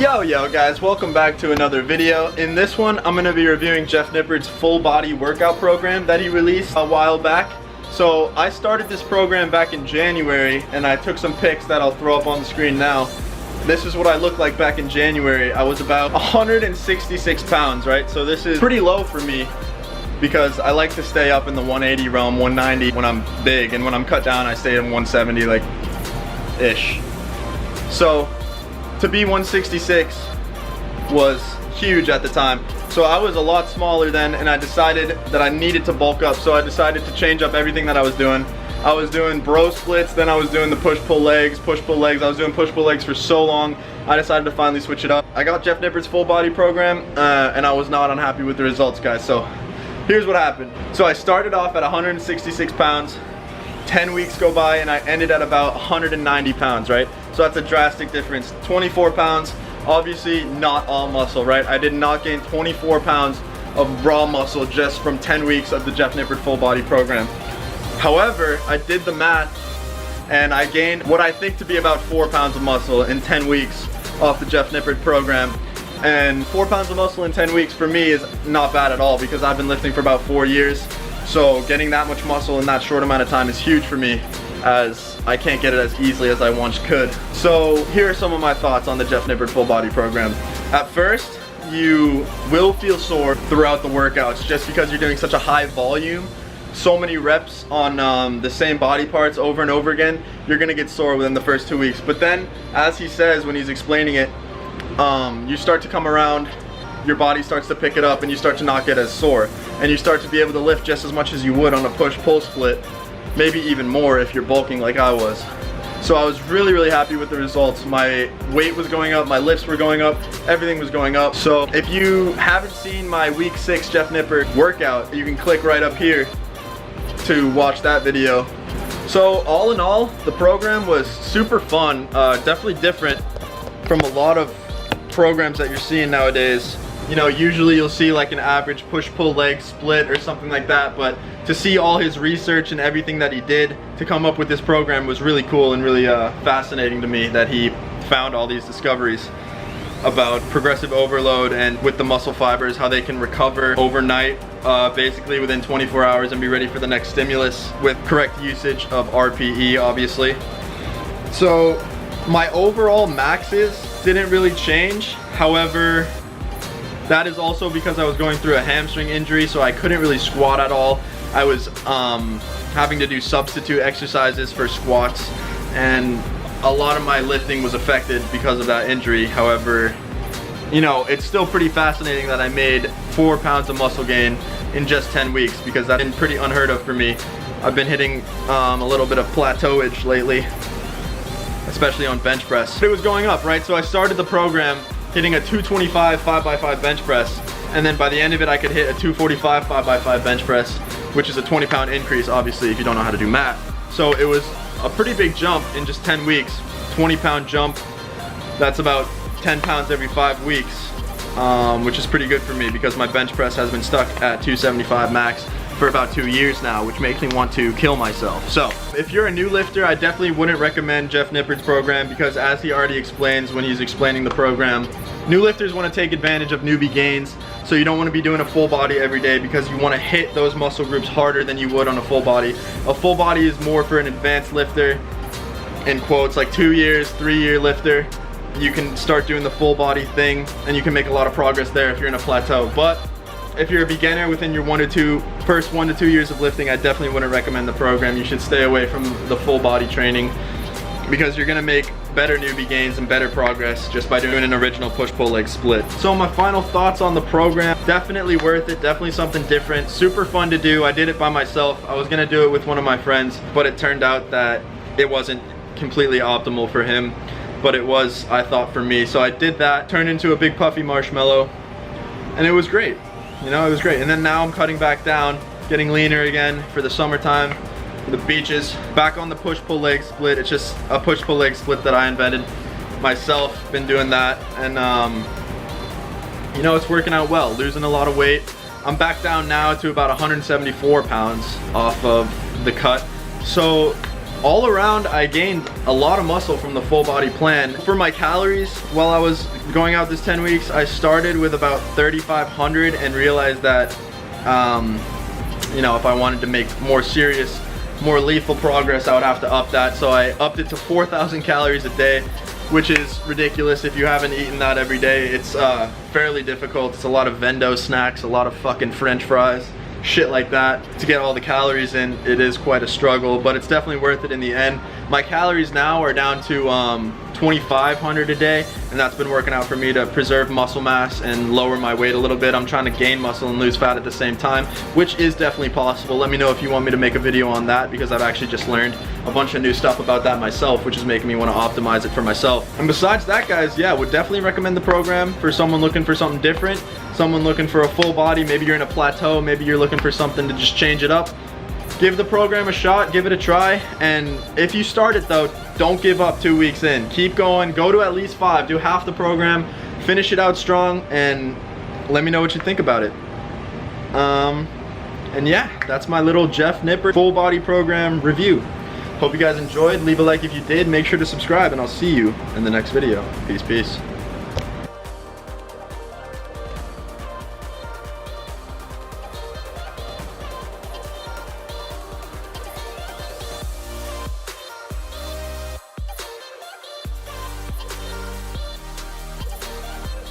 Yo guys, welcome back to another video. In this one, I'm going to be reviewing Jeff Nippard's full body workout program that he released a while back. So I started this program back in January and I took some pics that I'll throw up on the screen now. This is what I looked like back in January. I was about 166 pounds, right? So this is pretty low for me because I like to stay up in the 180 realm, 190 when I'm big, and when I'm cut down I stay in 170 like ish. So to be 166 was huge at the time. So I was a lot smaller then, and I decided that I needed to bulk up. So I decided to change up everything that I was doing. I was doing bro splits, then I was doing the push-pull legs, push-pull legs. I was doing push-pull legs for so long, I decided to finally switch it up. I got Jeff Nippard's full body program, and I was not unhappy with the results, guys. So here's what happened. So I started off at 166 pounds. 10 weeks go by and I ended at about 190 pounds, right? So that's a drastic difference. 24 pounds, obviously not all muscle, right? I did not gain 24 pounds of raw muscle just from 10 weeks of the Jeff Nippard full body program. However, I did the math and I gained what I think to be about 4 pounds of muscle in 10 weeks off the Jeff Nippard program. And 4 pounds of muscle in 10 weeks for me is not bad at all because I've been lifting for about 4 years. So getting that much muscle in that short amount of time is huge for me, as I can't get it as easily as I once could. So here are some of my thoughts on the Jeff Nippard full body program. At first, you will feel sore throughout the workouts just because you're doing such a high volume, so many reps on the same body parts over and over again. You're gonna get sore within the first 2 weeks. But then, as he says when he's explaining it, you start to come around, your body starts to pick it up and you start to not get as sore. And you start to be able to lift just as much as you would on a push-pull split, maybe even more if you're bulking like I was. So I was really happy with the results. My weight was going up, my lifts were going up, everything was going up. So if you haven't seen my week 6 Jeff Nippard workout, you can click right up here to watch that video. So all in all, the program was super fun, definitely different from a lot of programs that you're seeing nowadays. You know, usually you'll see like an average push-pull leg split or something like that, but to see all his research and everything that he did to come up with this program was really cool and really fascinating to me, that he found all these discoveries about progressive overload and with the muscle fibers, how they can recover overnight, basically within 24 hours and be ready for the next stimulus with correct usage of RPE, obviously. So my overall maxes didn't really change. However, that is also because I was going through a hamstring injury, so I couldn't really squat at all. I was having to do substitute exercises for squats, and a lot of my lifting was affected because of that injury. However, you know, it's still pretty fascinating that I made 4 pounds of muscle gain in just 10 weeks, because that's been pretty unheard of for me. I've been hitting a little bit of plateauage lately, especially on bench press. But it was going up, right? So I started the program hitting a 225 5x5 bench press, and then by the end of it I could hit a 245 5x5 bench press, which is a 20-pound increase, obviously, if you don't know how to do math. So it was a pretty big jump in just 10 weeks, 20-pound jump. That's about 10 pounds every 5 weeks, which is pretty good for me because my bench press has been stuck at 275 max for about 2 years now, which makes me want to kill myself. So if you're a new lifter, I definitely wouldn't recommend Jeff Nippard's program, because as he already explains when he's explaining the program, new lifters want to take advantage of newbie gains. So you don't want to be doing a full body every day because you want to hit those muscle groups harder than you would on a full body. A full body is more for an advanced lifter, in quotes, like 2 years, 3-year lifter. You can start doing the full body thing and you can make a lot of progress there if you're in a plateau. But if you're a beginner within your first 1 to 2 years of lifting, I definitely wouldn't recommend the program. You should stay away from the full body training because you're gonna make better newbie gains and better progress just by doing an original push-pull leg split. So my final thoughts on the program: definitely worth it, definitely something different, super fun to do. I did it by myself. I was gonna do it with one of my friends, but it turned out that it wasn't completely optimal for him, but it was, I thought, for me. So I did that, turned into a big puffy marshmallow, and it was great. You know, it was great. And then now I'm cutting back down, getting leaner again for the summertime, for the beaches. Back on the push-pull leg split. It's just a push-pull leg split that I invented myself. Been doing that, and you know, it's working out well. Losing a lot of weight. I'm back down now to about 174 pounds off of the cut. So all around, I gained a lot of muscle from the full body plan. For my calories, while I was going out this 10 weeks, I started with about 3,500 and realized that, you know, if I wanted to make more serious, more lethal progress, I would have to up that. So I upped it to 4,000 calories a day, which is ridiculous if you haven't eaten that every day. It's fairly difficult. It's a lot of Vendo snacks, a lot of fucking French fries, shit like that. To get all the calories in, it is quite a struggle, but it's definitely worth it in the end. My calories now are down to 2,500 a day, and that's been working out for me to preserve muscle mass and lower my weight a little bit. I'm trying to gain muscle and lose fat at the same time, which is definitely possible. Let me know if you want me to make a video on that, because I've actually just learned a bunch of new stuff about that myself, which is making me want to optimize it for myself. And besides that, guys, yeah, would definitely recommend the program for someone looking for something different, someone looking for a full body. Maybe you're in a plateau, maybe you're looking for something to just change it up. Give the program a shot, give it a try, and if you start it though, don't give up 2 weeks in. Keep going, go to at least 5, do half the program, finish it out strong, and let me know what you think about it. And yeah, that's my little Jeff Nippard full body program review. Hope you guys enjoyed. Leave a like if you did, make sure to subscribe, and I'll see you in the next video. Peace, peace.